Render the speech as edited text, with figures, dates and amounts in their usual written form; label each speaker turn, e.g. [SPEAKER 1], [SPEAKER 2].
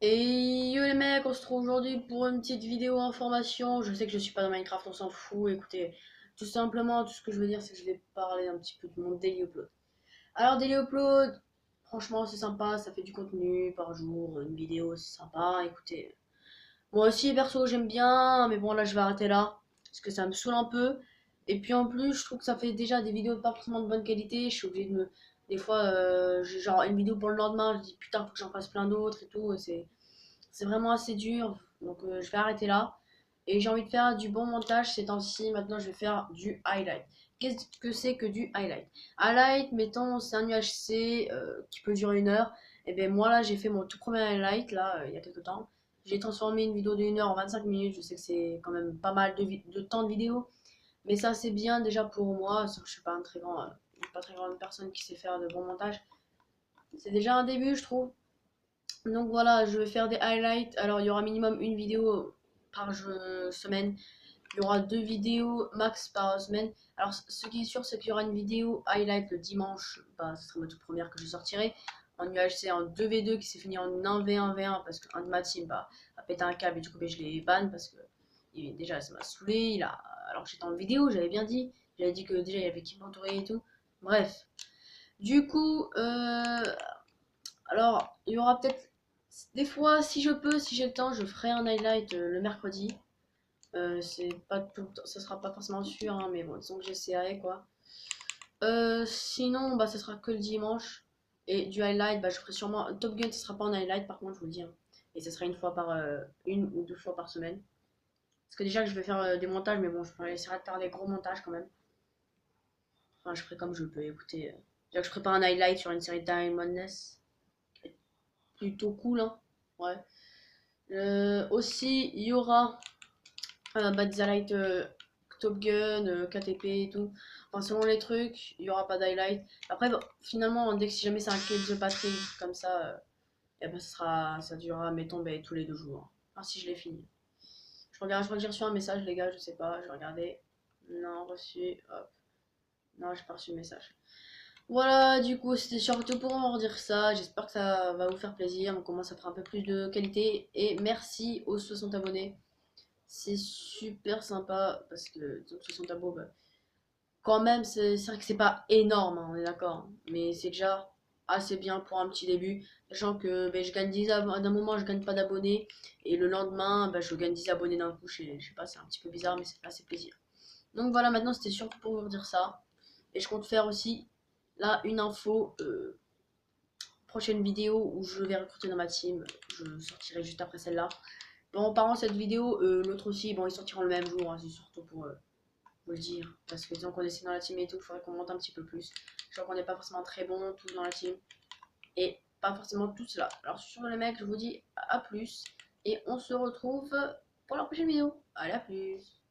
[SPEAKER 1] Et yo les mecs, on se trouve aujourd'hui pour une petite vidéo information. Je sais que je suis pas dans Minecraft, on s'en fout. Écoutez, tout simplement, tout ce que je veux dire, c'est que je vais parler un petit peu de mon daily upload. Alors, daily upload, franchement, c'est sympa, ça fait du contenu par jour, une vidéo, c'est sympa. Écoutez, moi aussi, perso, j'aime bien, mais bon, là, je vais arrêter là, parce que ça me saoule un peu. Et puis en plus, je trouve que ça fait déjà des vidéos pas forcément de bonne qualité. Je suis obligée de me. Des fois, j'ai genre une vidéo pour le lendemain, je dis putain, faut que j'en fasse plein d'autres et tout. C'est vraiment assez dur. Donc je vais arrêter là. Et j'ai envie de faire du bon montage ces temps-ci. Maintenant, je vais faire du highlight. Qu'est-ce que c'est que du highlight? Highlight, mettons, c'est un UHC qui peut durer 1 heure. Et bien moi là, j'ai fait mon tout premier highlight là, il y a quelques temps. J'ai transformé une vidéo d'1 heure en 25 minutes. Je sais que c'est quand même pas mal de temps de vidéo. Mais ça, c'est bien déjà pour moi. Sauf que je suis pas un très grand, pas très grande personne qui sait faire de bon montage. C'est déjà un début, je trouve. Donc voilà, je vais faire des highlights. Alors il y aura minimum une vidéo par semaine. Il y aura 2 vidéos max par semaine. Alors ce qui est sûr, c'est qu'il y aura une vidéo highlight le dimanche. Bah, ce sera ma toute première que je sortirai. En UHC en 2v2 qui s'est fini en 1v1v1 parce qu'un de ma team a pété un câble et du coup je l'ai ban parce que déjà ça m'a saoulé. Alors que j'étais en vidéo, j'avais bien dit. J'avais dit que déjà il y avait qui m'entourait et tout. Bref. Du coup, alors il y aura peut-être des fois, si je peux, si j'ai le temps, je ferai un highlight le mercredi. C'est pas tout le temps, ça sera pas forcément sûr, hein, mais bon, disons que j'essaierai quoi. Sinon, bah, ce sera que le dimanche. Et du highlight, bah, je ferai sûrement. Top Gun, ce sera pas en highlight, par contre, je vous le dis, hein. Et ce sera une ou 2 fois par semaine. Parce que déjà que je vais faire des montages, mais bon, je essaierai de faire des gros montages quand même. Enfin, je ferai comme je peux, écoutez. Déjà que je ferai pas un highlight sur une série de Time Madness. Plutôt cool, hein. Ouais. Aussi, il y aura Bad Light, Top Gun, KTP et tout. Enfin, selon les trucs, il y aura pas d'highlight. Après, bon, finalement, dès que si jamais c'est un Kill the Patrick comme ça, et ben, ça durera, mettons, ben, tous les 2 jours. Enfin, si je l'ai fini. Je regarde, je crois que j'ai reçu un message, les gars, je sais pas, je vais regarder. Non, reçu, hop. Non, j'ai pas reçu le message. Voilà, du coup, c'était surtout pour en redire ça. J'espère que ça va vous faire plaisir. On commence à faire un peu plus de qualité. Et merci aux 60 abonnés. C'est super sympa parce que 60 abos, bah, quand même, c'est vrai que c'est pas énorme, hein, on est d'accord. Mais c'est déjà assez bien pour un petit début. Sachant que ben, je gagne 10 abonnés, d'un moment je gagne pas d'abonnés. Et le lendemain, ben, je gagne 10 abonnés d'un coup. Je sais pas, c'est un petit peu bizarre, mais ça fait assez plaisir. Donc voilà, maintenant c'était surtout pour vous dire ça. Et je compte faire aussi là une info. Prochaine vidéo où je vais recruter dans ma team. Je sortirai juste après celle-là. Bon, en parlant de cette vidéo, l'autre aussi, bon, ils sortiront le même jour, hein, c'est surtout pour vous le dire. Parce que disons qu'on essaie dans la team et tout, il faudrait qu'on monte un petit peu plus. Je crois qu'on n'est pas forcément très bons tous dans la team. Et pas forcément tous là. Alors sur les mecs, je vous dis à plus. Et on se retrouve pour la prochaine vidéo. Allez, à plus.